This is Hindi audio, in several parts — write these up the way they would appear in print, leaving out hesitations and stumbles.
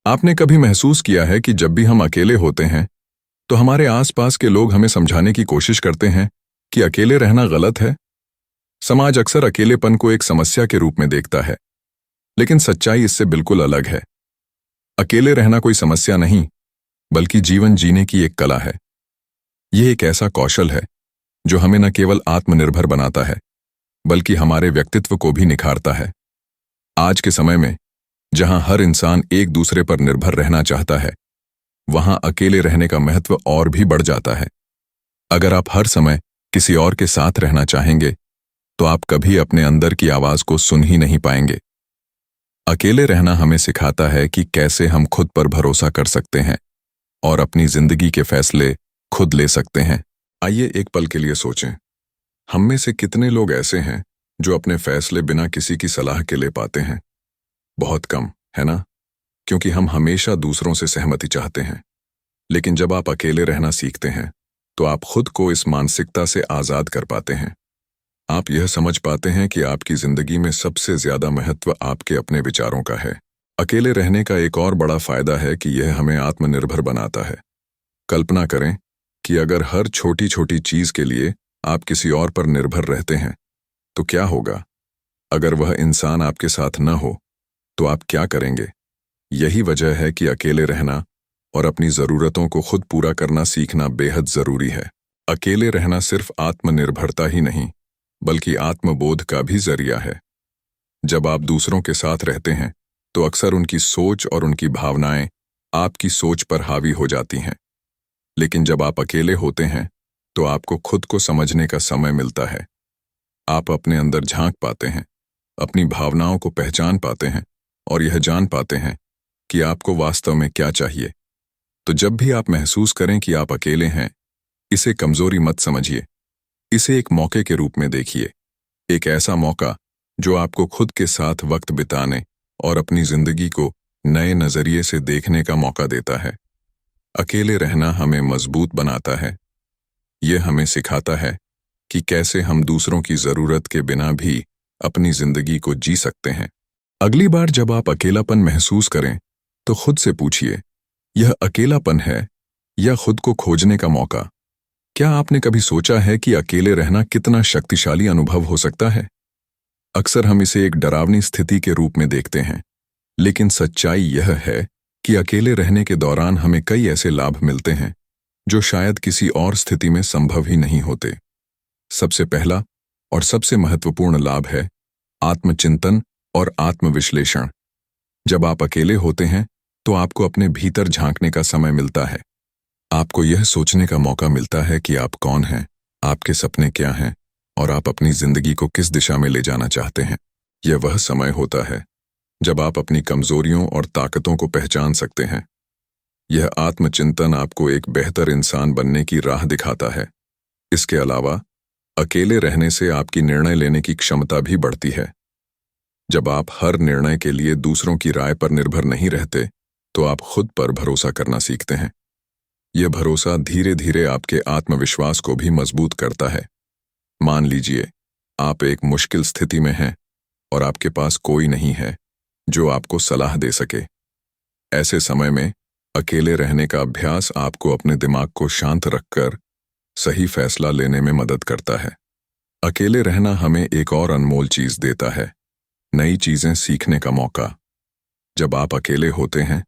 आपने कभी महसूस किया है कि जब भी हम अकेले होते हैं तो हमारे आसपास के लोग हमें समझाने की कोशिश करते हैं कि अकेले रहना गलत है। समाज अक्सर अकेलेपन को एक समस्या के रूप में देखता है, लेकिन सच्चाई इससे बिल्कुल अलग है। अकेले रहना कोई समस्या नहीं, बल्कि जीवन जीने की एक कला है। यह एक ऐसा कौशल है जो हमें न केवल आत्मनिर्भर बनाता है, बल्कि हमारे व्यक्तित्व को भी निखारता है। आज के समय में जहां हर इंसान एक दूसरे पर निर्भर रहना चाहता है, वहां अकेले रहने का महत्व और भी बढ़ जाता है। अगर आप हर समय किसी और के साथ रहना चाहेंगे, तो आप कभी अपने अंदर की आवाज को सुन ही नहीं पाएंगे। अकेले रहना हमें सिखाता है कि कैसे हम खुद पर भरोसा कर सकते हैं और अपनी जिंदगी के फैसले खुद ले सकते हैं। आइए एक पल के लिए सोचें, हम में से कितने लोग ऐसे हैं जो अपने फैसले बिना किसी की सलाह के ले पाते हैं? बहुत कम, है ना? क्योंकि हम हमेशा दूसरों से सहमति चाहते हैं। लेकिन जब आप अकेले रहना सीखते हैं, तो आप खुद को इस मानसिकता से आजाद कर पाते हैं। आप यह समझ पाते हैं कि आपकी जिंदगी में सबसे ज्यादा महत्व आपके अपने विचारों का है। अकेले रहने का एक और बड़ा फायदा है कि यह हमें आत्मनिर्भर बनाता है। कल्पना करें कि अगर हर छोटी छोटी चीज के लिए आप किसी और पर निर्भर रहते हैं, तो क्या होगा? अगर वह इंसान आपके साथ न हो, तो आप क्या करेंगे? यही वजह है कि अकेले रहना और अपनी जरूरतों को खुद पूरा करना सीखना बेहद जरूरी है। अकेले रहना सिर्फ आत्मनिर्भरता ही नहीं, बल्कि आत्मबोध का भी जरिया है। जब आप दूसरों के साथ रहते हैं, तो अक्सर उनकी सोच और उनकी भावनाएं आपकी सोच पर हावी हो जाती हैं। लेकिन जब आप अकेले होते हैं, तो आपको खुद को समझने का समय मिलता है। आप अपने अंदर झांक पाते हैं, अपनी भावनाओं को पहचान पाते हैं और यह जान पाते हैं कि आपको वास्तव में क्या चाहिए। तो जब भी आप महसूस करें कि आप अकेले हैं, इसे कमजोरी मत समझिए। इसे एक मौके के रूप में देखिए, एक ऐसा मौका जो आपको खुद के साथ वक्त बिताने और अपनी जिंदगी को नए नजरिए से देखने का मौका देता है। अकेले रहना हमें मजबूत बनाता है। यह हमें सिखाता है कि कैसे हम दूसरों की जरूरत के बिना भी अपनी जिंदगी को जी सकते हैं। अगली बार जब आप अकेलापन महसूस करें, तो खुद से पूछिए, यह अकेलापन है या खुद को खोजने का मौका? क्या आपने कभी सोचा है कि अकेले रहना कितना शक्तिशाली अनुभव हो सकता है? अक्सर हम इसे एक डरावनी स्थिति के रूप में देखते हैं, लेकिन सच्चाई यह है कि अकेले रहने के दौरान हमें कई ऐसे लाभ मिलते हैं जो शायद किसी और स्थिति में संभव ही नहीं होते। सबसे पहला और सबसे महत्वपूर्ण लाभ है आत्मचिंतन और आत्मविश्लेषण। जब आप अकेले होते हैं, तो आपको अपने भीतर झांकने का समय मिलता है। आपको यह सोचने का मौका मिलता है कि आप कौन हैं, आपके सपने क्या हैं और आप अपनी जिंदगी को किस दिशा में ले जाना चाहते हैं। यह वह समय होता है जब आप अपनी कमजोरियों और ताकतों को पहचान सकते हैं। यह आत्मचिंतन आपको एक बेहतर इंसान बनने की राह दिखाता है। इसके अलावा अकेले रहने से आपकी निर्णय लेने की क्षमता भी बढ़ती है। जब आप हर निर्णय के लिए दूसरों की राय पर निर्भर नहीं रहते, तो आप खुद पर भरोसा करना सीखते हैं। यह भरोसा धीरे धीरे आपके आत्मविश्वास को भी मजबूत करता है। मान लीजिए आप एक मुश्किल स्थिति में हैं और आपके पास कोई नहीं है जो आपको सलाह दे सके। ऐसे समय में अकेले रहने का अभ्यास आपको अपने दिमाग को शांत रखकर सही फैसला लेने में मदद करता है। अकेले रहना हमें एक और अनमोल चीज देता है, नई चीजें सीखने का मौका। जब आप अकेले होते हैं,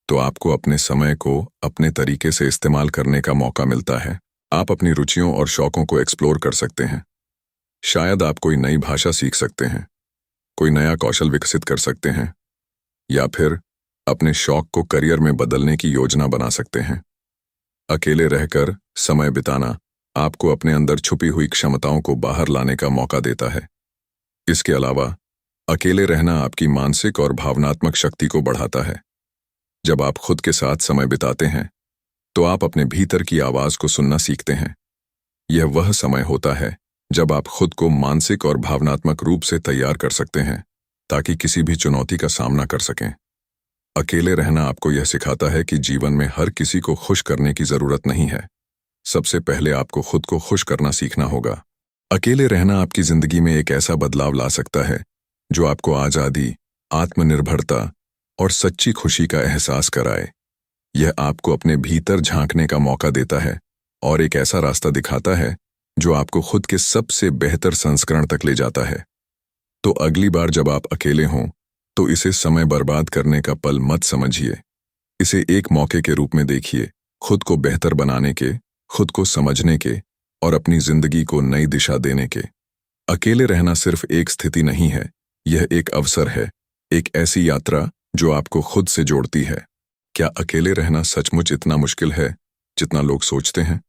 तो आपको अपने समय को अपने तरीके से इस्तेमाल करने का मौका मिलता है। आप अपनी रुचियों और शौकों को एक्सप्लोर कर सकते हैं। शायद आप कोई नई भाषा सीख सकते हैं, कोई नया कौशल विकसित कर सकते हैं, या फिर अपने शौक को करियर में बदलने की योजना बना सकते हैं। अकेले रहकर समय बिताना आपको अपने अंदर छुपी हुई क्षमताओं को बाहर लाने का मौका देता है। इसके अलावा अकेले रहना आपकी मानसिक और भावनात्मक शक्ति को बढ़ाता है। जब आप खुद के साथ समय बिताते हैं, तो आप अपने भीतर की आवाज को सुनना सीखते हैं। यह वह समय होता है जब आप खुद को मानसिक और भावनात्मक रूप से तैयार कर सकते हैं, ताकि किसी भी चुनौती का सामना कर सकें। अकेले रहना आपको यह सिखाता है कि जीवन में हर किसी को खुश करने की जरूरत नहीं है। सबसे पहले आपको खुद को खुश करना सीखना होगा। अकेले रहना आपकी जिंदगी में एक ऐसा बदलाव ला सकता है जो आपको आजादी, आत्मनिर्भरता और सच्ची खुशी का एहसास कराए। यह आपको अपने भीतर झांकने का मौका देता है और एक ऐसा रास्ता दिखाता है जो आपको खुद के सबसे बेहतर संस्करण तक ले जाता है। तो अगली बार जब आप अकेले हों, तो इसे समय बर्बाद करने का पल मत समझिए। इसे एक मौके के रूप में देखिए, खुद को बेहतर बनाने के, खुद को समझने के और अपनी जिंदगी को नई दिशा देने के। अकेले रहना सिर्फ एक स्थिति नहीं है, यह एक अवसर है, एक ऐसी यात्रा जो आपको खुद से जोड़ती है। क्या अकेले रहना सचमुच इतना मुश्किल है जितना लोग सोचते हैं?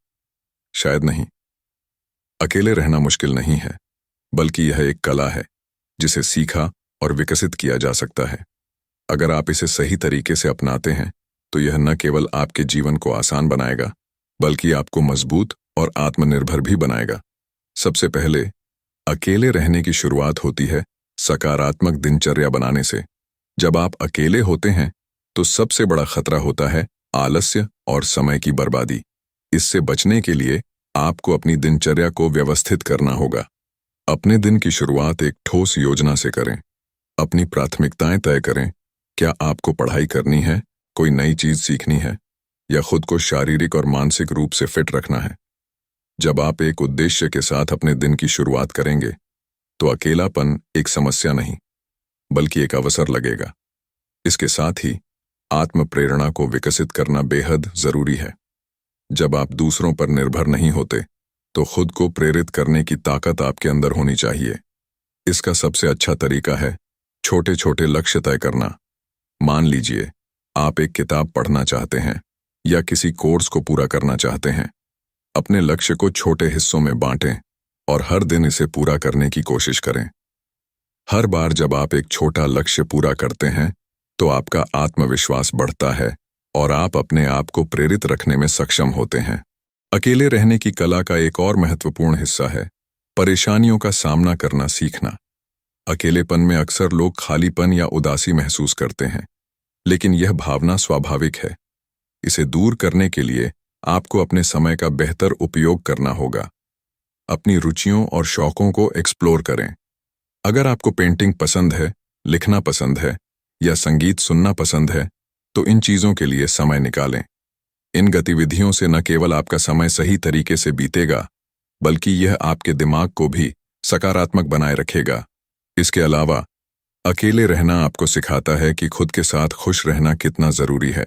शायद नहीं। अकेले रहना मुश्किल नहीं है, बल्कि यह एक कला है जिसे सीखा और विकसित किया जा सकता है। अगर आप इसे सही तरीके से अपनाते हैं, तो यह न केवल आपके जीवन को आसान बनाएगा, बल्कि आपको मजबूत और आत्मनिर्भर भी बनाएगा। सबसे पहले, अकेले रहने की शुरुआत होती है सकारात्मक दिनचर्या बनाने से। जब आप अकेले होते हैं, तो सबसे बड़ा खतरा होता है आलस्य और समय की बर्बादी। इससे बचने के लिए आपको अपनी दिनचर्या को व्यवस्थित करना होगा। अपने दिन की शुरुआत एक ठोस योजना से करें। अपनी प्राथमिकताएं तय करें। क्या आपको पढ़ाई करनी है, कोई नई चीज सीखनी है, या खुद को शारीरिक और मानसिक रूप से फिट रखना है? जब आप एक उद्देश्य के साथ अपने दिन की शुरुआत करेंगे, तो अकेलापन एक समस्या नहीं, बल्कि एक अवसर लगेगा। इसके साथ ही आत्म प्रेरणा को विकसित करना बेहद जरूरी है। जब आप दूसरों पर निर्भर नहीं होते, तो खुद को प्रेरित करने की ताकत आपके अंदर होनी चाहिए। इसका सबसे अच्छा तरीका है छोटे छोटे लक्ष्य तय करना। मान लीजिए, आप एक किताब पढ़ना चाहते हैं या किसी कोर्स को पूरा करना चाहते हैं। अपने लक्ष्य को छोटे हिस्सों में बांटें और हर दिन इसे पूरा करने की कोशिश करें। हर बार जब आप एक छोटा लक्ष्य पूरा करते हैं, तो आपका आत्मविश्वास बढ़ता है और आप अपने आप को प्रेरित रखने में सक्षम होते हैं। अकेले रहने की कला का एक और महत्वपूर्ण हिस्सा है परेशानियों का सामना करना सीखना। अकेलेपन में अक्सर लोग खालीपन या उदासी महसूस करते हैं, लेकिन यह भावना स्वाभाविक है। इसे दूर करने के लिए आपको अपने समय का बेहतर उपयोग करना होगा। अपनी रुचियों और शौकों को एक्सप्लोर करें। अगर आपको पेंटिंग पसंद है, लिखना पसंद है या संगीत सुनना पसंद है, तो इन चीजों के लिए समय निकालें। इन गतिविधियों से न केवल आपका समय सही तरीके से बीतेगा, बल्कि यह आपके दिमाग को भी सकारात्मक बनाए रखेगा। इसके अलावा अकेले रहना आपको सिखाता है कि खुद के साथ खुश रहना कितना जरूरी है।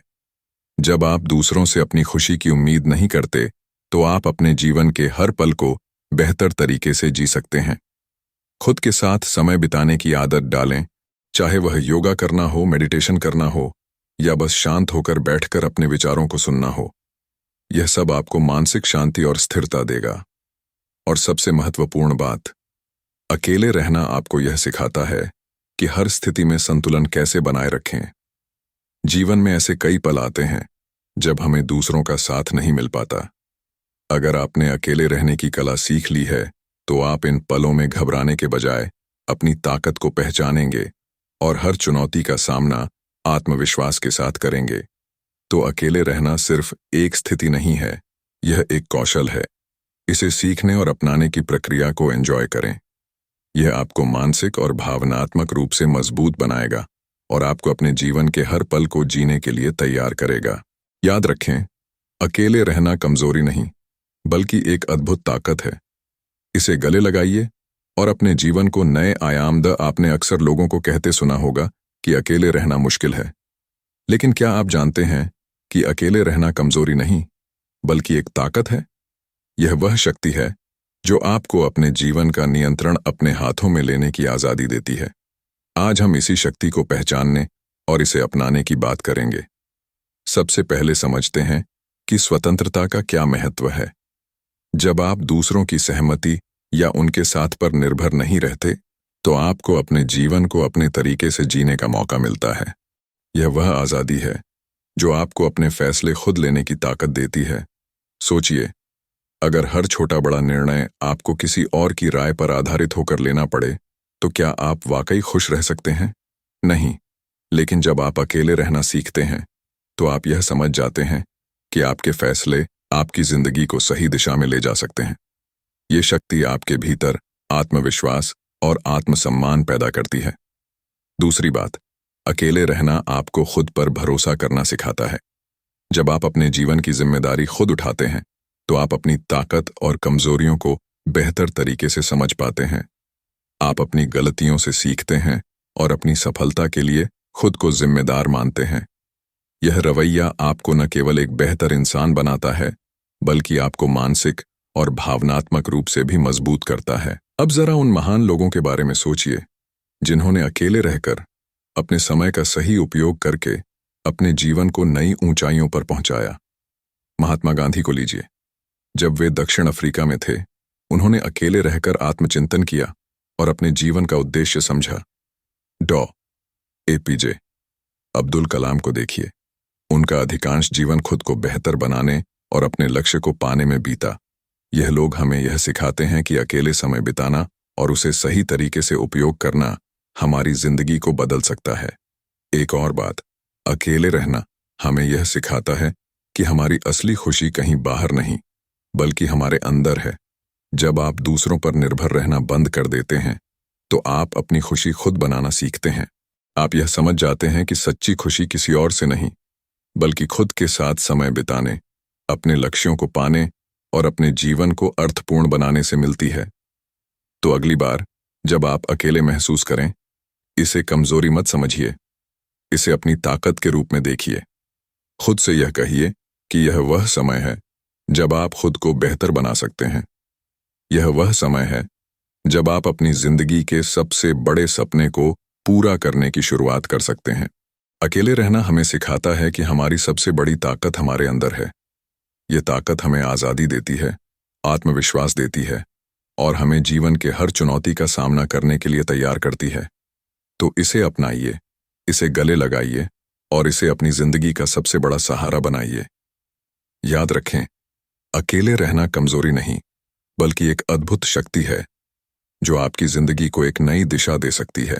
जब आप दूसरों से अपनी खुशी की उम्मीद नहीं करते, तो आप अपने जीवन के हर पल को बेहतर तरीके से जी सकते हैं। खुद के साथ समय बिताने की आदत डालें, चाहे वह योगा करना हो, मेडिटेशन करना हो या बस शांत होकर बैठकर अपने विचारों को सुनना हो। यह सब आपको मानसिक शांति और स्थिरता देगा। और सबसे महत्वपूर्ण बात, अकेले रहना आपको यह सिखाता है कि हर स्थिति में संतुलन कैसे बनाए रखें। जीवन में ऐसे कई पल आते हैं जब हमें दूसरों का साथ नहीं मिल पाता। अगर आपने अकेले रहने की कला सीख ली है, तो आप इन पलों में घबराने के बजाय अपनी ताकत को पहचानेंगे और हर चुनौती का सामना आत्मविश्वास के साथ करेंगे। तो अकेले रहना सिर्फ एक स्थिति नहीं है, यह एक कौशल है। इसे सीखने और अपनाने की प्रक्रिया को एंजॉय करें। यह आपको मानसिक और भावनात्मक रूप से मजबूत बनाएगा और आपको अपने जीवन के हर पल को जीने के लिए तैयार करेगा। याद रखें, अकेले रहना कमजोरी नहीं, बल्कि एक अद्भुत ताकत है। इसे गले लगाइए और अपने जीवन को नए आयाम द। आपने अक्सर लोगों को कहते सुना होगा कि अकेले रहना मुश्किल है, लेकिन क्या आप जानते हैं कि अकेले रहना कमजोरी नहीं, बल्कि एक ताकत है? यह वह शक्ति है जो आपको अपने जीवन का नियंत्रण अपने हाथों में लेने की आजादी देती है। आज हम इसी शक्ति को पहचानने और इसे अपनाने की बात करेंगे। सबसे पहले समझते हैं कि स्वतंत्रता का क्या महत्व है। जब आप दूसरों की सहमति या उनके साथ पर निर्भर नहीं रहते, तो आपको अपने जीवन को अपने तरीके से जीने का मौका मिलता है। यह वह आजादी है जो आपको अपने फैसले खुद लेने की ताकत देती है। सोचिए, अगर हर छोटा बड़ा निर्णय आपको किसी और की राय पर आधारित होकर लेना पड़े, तो क्या आप वाकई खुश रह सकते हैं? नहीं। लेकिन जब आप अकेले रहना सीखते हैं, तो आप यह समझ जाते हैं कि आपके फैसले आपकी जिंदगी को सही दिशा में ले जा सकते हैं। ये शक्ति आपके भीतर आत्मविश्वास और आत्मसम्मान पैदा करती है। दूसरी बात, अकेले रहना आपको खुद पर भरोसा करना सिखाता है। जब आप अपने जीवन की जिम्मेदारी खुद उठाते हैं, तो आप अपनी ताकत और कमजोरियों को बेहतर तरीके से समझ पाते हैं। आप अपनी गलतियों से सीखते हैं और अपनी सफलता के लिए खुद को जिम्मेदार मानते हैं। यह रवैया आपको न केवल एक बेहतर इंसान बनाता है, बल्कि आपको मानसिक और भावनात्मक रूप से भी मजबूत करता है। अब जरा उन महान लोगों के बारे में सोचिए, जिन्होंने अकेले रहकर अपने समय का सही उपयोग करके अपने जीवन को नई ऊंचाइयों पर पहुंचाया। महात्मा गांधी को लीजिए। जब वे दक्षिण अफ्रीका में थे, उन्होंने अकेले रहकर आत्मचिंतन किया और अपने जीवन का उद्देश्य समझा। डॉ. एपीजे अब्दुल कलाम को देखिए। उनका अधिकांश जीवन खुद को बेहतर बनाने और अपने लक्ष्य को पाने में बीता। यह लोग हमें यह सिखाते हैं कि अकेले समय बिताना और उसे सही तरीके से उपयोग करना हमारी जिंदगी को बदल सकता है। एक और बात, अकेले रहना हमें यह सिखाता है कि हमारी असली खुशी कहीं बाहर नहीं, बल्कि हमारे अंदर है। जब आप दूसरों पर निर्भर रहना बंद कर देते हैं, तो आप अपनी खुशी खुद बनाना सीखते हैं। आप यह समझ जाते हैं कि सच्ची खुशी किसी और से नहीं, बल्कि खुद के साथ समय बिताने, अपने लक्ष्यों को पाने और अपने जीवन को अर्थपूर्ण बनाने से मिलती है। तो अगली बार जब आप अकेले महसूस करें, इसे कमजोरी मत समझिए, इसे अपनी ताकत के रूप में देखिए। खुद से यह कहिए कि यह वह समय है जब आप खुद को बेहतर बना सकते हैं। यह वह समय है जब आप अपनी जिंदगी के सबसे बड़े सपने को पूरा करने की शुरुआत कर सकते हैं। अकेले रहना हमें सिखाता है कि हमारी सबसे बड़ी ताकत हमारे अंदर है। यह ताकत हमें आज़ादी देती है, आत्मविश्वास देती है और हमें जीवन के हर चुनौती का सामना करने के लिए तैयार करती है। तो इसे अपनाइए, इसे गले लगाइए और इसे अपनी जिंदगी का सबसे बड़ा सहारा बनाइए। याद रखें, अकेले रहना कमजोरी नहीं, बल्कि एक अद्भुत शक्ति है जो आपकी जिंदगी को एक नई दिशा दे सकती है।